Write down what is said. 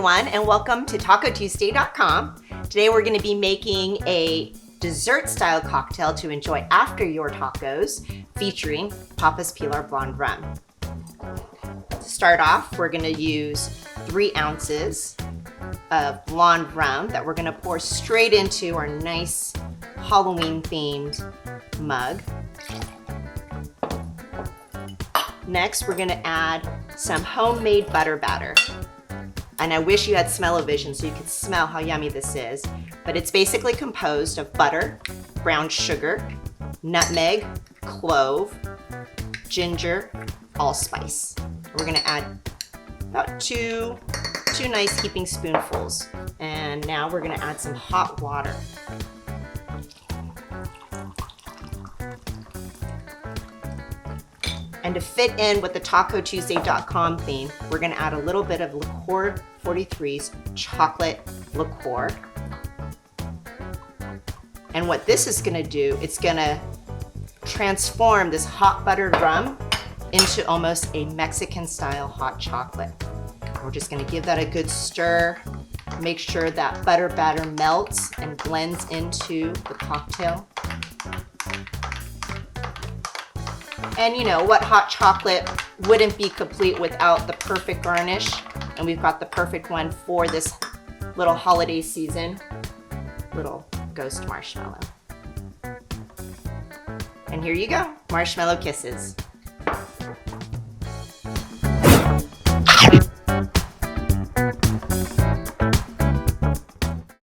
everyone, and welcome to TacoTuesday.com. Today we're going to be making a dessert-style cocktail to enjoy after your tacos, featuring Papa's Pilar Blonde Rum. To start off, we're going to use 3 ounces of blonde rum that we're going to pour straight into our nice Halloween-themed mug. Next, we're going to add some homemade butter batter. And I wish you had smell-o-vision so you could smell how yummy this is. But it's basically composed of butter, brown sugar, nutmeg, clove, ginger, allspice. We're going to add about two nice heaping spoonfuls. And now we're going to add some hot water. And to fit in with the TacoTuesday.com theme, we're going to add a little bit of Liqueur 43's chocolate liqueur. And what this is going to do, it's going to transform this hot buttered rum into almost a Mexican-style hot chocolate. We're just going to give that a good stir, make sure that butter batter melts and blends into the cocktail. And you know what hot chocolate wouldn't be complete without the perfect garnish, and we've got the perfect one for this little holiday season, little ghost marshmallow. And here you go, marshmallow kisses.